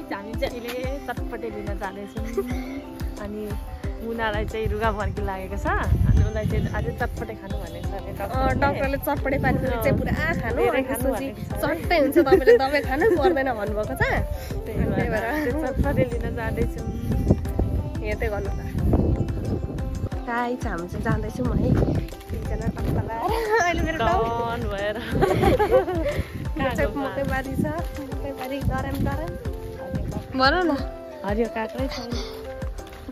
हामी चाहिँ अहिले चटपटे लिन जाँदैछौँ अनि मुनालाई चाहिँ रुगा फर्की लागेको छ अनि उसलाई चाहिँ अझै चटपटे खानु भनेको छ डक्टरले चटपटे पानीपुरी चाहिँ पुरा खानु त्यसपछि चट्टै हुन्छ तपाईँले दबाई खानु पर्दैन भन्नुभएको छ त्यही भएर चटपटे लिन जाँदैछौँ हेर्दै गर्नु त गाई चाहिँ हामी चाहिँ जाँदैछौँ है तिनजना टक्क लगाएर अहिले मेरो डन भएर मकैबारी छ मकैबारी डराम भन न हरियो काक्रै छ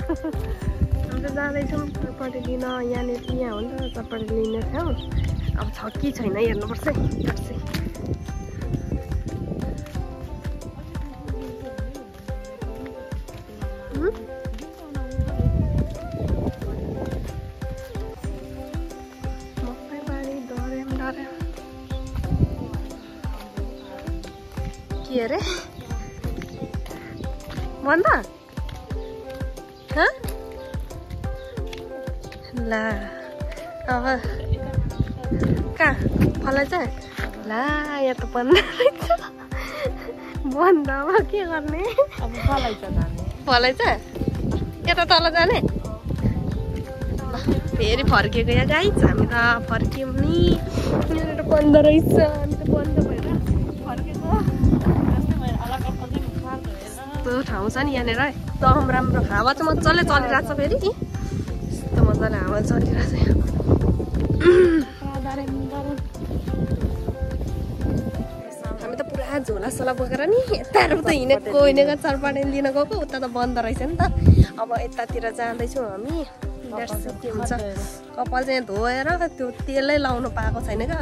हामी त जाँदैछौँ चटपटे लिन यहाँनिर यहाँ हो नि त चटपटे लिने ठाउँ अब छ कि छैन हेर्नुपर्छ है मकैबारी डराम के अरे भन त ला अब कहाँ फलाइ चाहिँ ला यहाँ त बन्द रहेछ बन्द अब के गर्ने अब फलाइ छ जाने फलाइ चाहिँ यता तल जाने फेरि फर्किएको यहाँ गाई हामी त फर्क्यौँ नि यहाँनिर बन्द रहेछ हामी त बन्द भएर फर्केको यस्तो ठाउँ छ नि यहाँनिर एकदम राम्रो हावा चाहिँ मजाले चलिरहेको छ फेरि यस्तो मजाले हावा चलिरहेको छ हामी त पुरा झोलासोला बोकेर नि यताहरू त हिँडेको चटपटे लिन गएको उता त बन्द रहेछ नि त अब यतातिर जाँदैछौँ हामी के हुन्छ कपाल चाहिँ धोएर त्यो तेलै लाउनु पाएको छैन क्या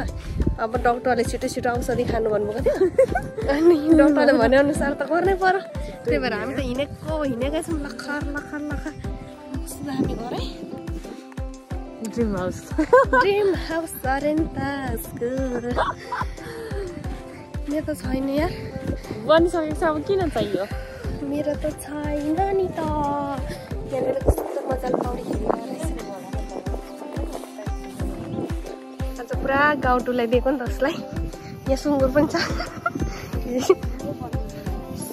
अब डक्टरले छिटो छिटो औषधि खानु भन्नुभएको थियो अनि डक्टरले भनेअनुसार त गर्नै पर्यो त्यही भएर हामी त हिँडेकै छौँ लखर लखर लखर हामी घर है ड्रिम हाउस अरेन्तासको मेरो त छैन यार बनिसकेको छ अब किन चाहियो मेरो त छैन नि त यहाँनिर कस्तो मजाले पौडी खेल्नु आज पुरा गाउटुलाई दिएको नि त उसलाई यहाँ सुँगुर पनि छ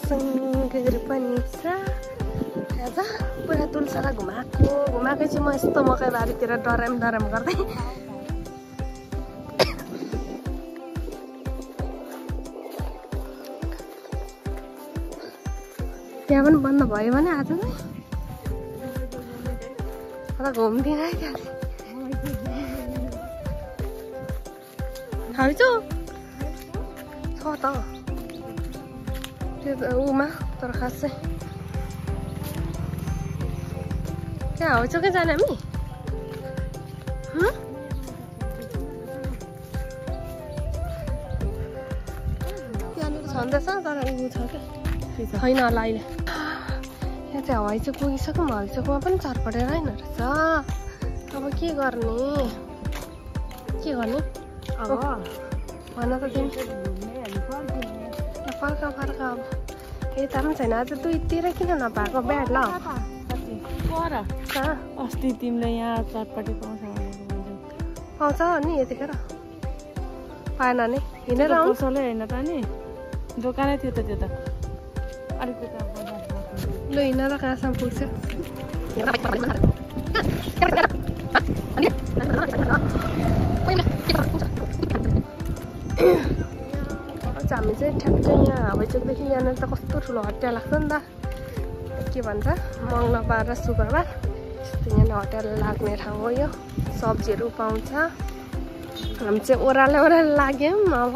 सुँगुर पनि छ आज पुरा तुलसालाई घुमाएकै छु म यस्तो मकैबारीतिर डराम गर्दै त्यहाँ पनि बन्द भयो भने आज चाहिँ घुम्दिन है त्यहाँ खाइछु छ त त्यो उमा तर खास चाहिँ त्यहाँ हो के जाने हामी त्यहाँनिर छँदैछ तर ऊ छ क्या छैन होला अहिले यहाँ चाहिँ हवाई चाहिँ पुगिसक्यौँ हलचोकमा पनि चटपटेर होइन रहेछ अब के गर्ने अब भन त तिमी फर्का अब यता पनि छैन आज दुईतिर किन नपाएको ब्याड ल अस्ति तिमीले यहाँ चटपटे पाउँछ नि यतिखेर पाएन नि हिँडेर आउँछ होइन त नि दोकानै थियो त त्यो त ल हिँडेर कहाँसम्म पुग्छ हामी चाहिँ ठ्याक्कै यहाँ हवाईचोकदेखि यहाँनिर त कस्तो ठुलो हटिया लाग्छ नि त के भन्छ मङ्गलबार र शुक्रबार यस्तो यहाँ हटिया लाग्ने ठाउँ हो यो सब्जीहरू पाउँछ हामी चाहिँ ओह्रालो लाग्यौँ अब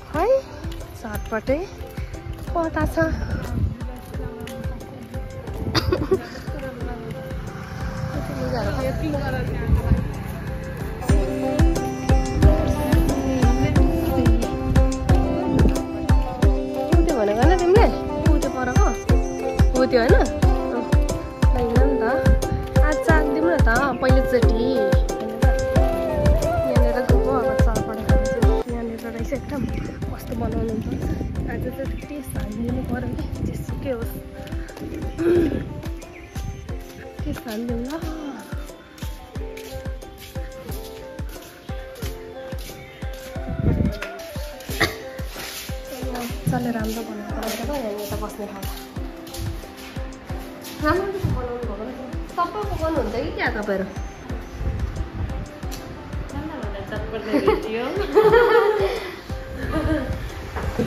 खै चटपटे कता छ भनेको होइन तिमीले पुग्यो परेको हो त्यो होइन होइन नि त आज चाख्दिउँ न त पहिलोचोटि यहाँनिर गएको अब चटपटे खानु यहाँनिर रहेछ एकदम कस्तो बनाउनु पर्छ आज चाहिँ टेस्ट हालिदिनु पऱ्यो कि जेसुकै होस् टेस्ट हालिदिउँ ल मजाले राम्रो बनाएको रहेछ त यहाँनिर त बस्ने ठाउँ राम्रो बनाउनु भएको रहेछ सबै पकाउनुहुन्छ कि क्या तपाईँहरू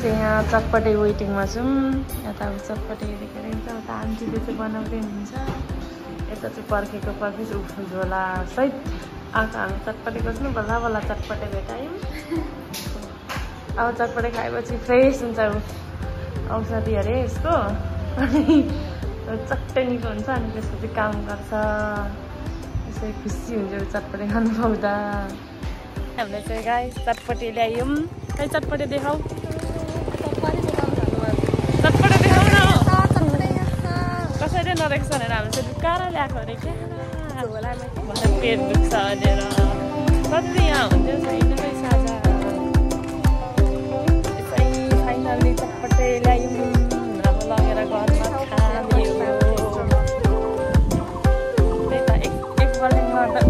यहाँ चटपटे वेटिङमा छौँ यता अब चटपटे देखेर उता आन्टीले चाहिँ बनाउँदै हुनुहुन्छ यता चाहिँ पर्खेको झोला सहित आएको हामी चटपटे खोज्नु बल्ल बल्ल चटपटे भेटायौँ अब चटपटे खाएपछि फ्रेस हुन्छ औषधि अरे यसको अनि चट्टै निको हुन्छ अनि त्यसपछि काम गर्छ यसै खुसी हुन्छ चटपटे खानु पाउँदा हामीले चाहिँ गाई चटपटे ल्यायौँ खै चटपटे देखाऊ चटपटे देखाउ न कसैले नदेख्छ भनेर हामीले चाहिँ दुकाएर ल्याएको अरे क्या पेट दुख्छ भनेर कति यहाँ हुन्थ्यो छैन रहेछ आज यसै फाइनल्ली चटपटे ल्यायौँ अब लगेर घरमा खाने त्यही त एकपल्ट गर्दा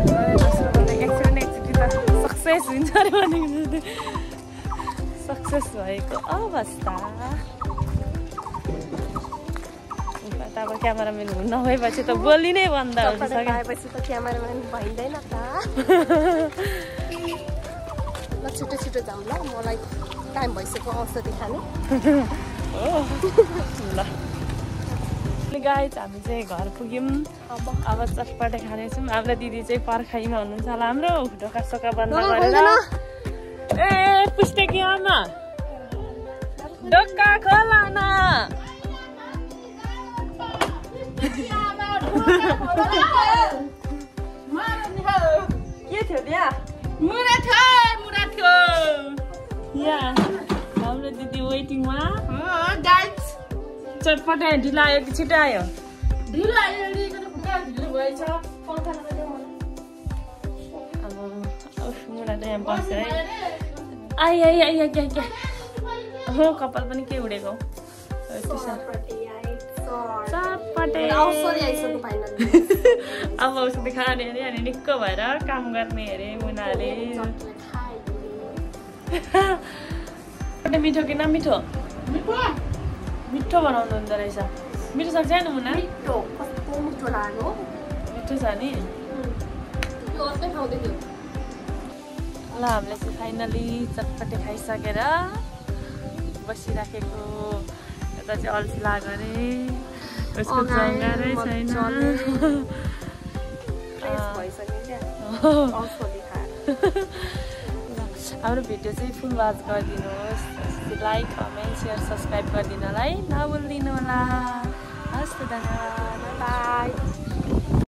एकचोटि त सक्सेस हुन्छ अरे भनेको सक्सेस भएको अवस्था अब क्यामेराम्यान नभएपछि त बोली नै बन्द हुन्छ आएपछि त क्यामेराम्यान भइँदैन त ल छिटो छिटो जाऊँ ल मलाई टाइम भइसक्यो औषधि खाने हो ल गाइज हामी चाहिँ घर पुग्यौँ अब चटपटे खानेछौँ हाम्रो दिदी चाहिँ पर्खाइमा हुनुहुन्छ होला हाम्रो ढोका सोका बन्द गरेर ए पुस्तकी आमा ढोका खोला न के थियो त्यहाँ मुरा थियो यहाँ हाम्रो दिदी वेटिङमा चटपटे ढिलो आयो कि छिटो आयो अब मुरा त यहाँ बस्छ है आइ हो कपाल पनि के उडेको चटपटे अब औषधि खाने अरे अनि निक्क भएर काम गर्ने अरे मुनाले मिठो कि नमिठो मिठो बनाउनु हुँदो रहेछ मिठो सक्छ नि मुना मिठो लाग्यो मिठो छ नि ल हामीले चाहिँ फाइनली चटपटे खाइसकेर बसिराखेको यता चाहिँ अल्छी लाग्यो अरे उसको जङ्गारै छैन हाम्रो भिडियो चाहिँ फुल वाच गरिदिनुहोस् लाइक कमेन्ट सेयर सब्सक्राइब गरिदिनुलाई नभुलिदिनु होला हस् त धन्यवाद।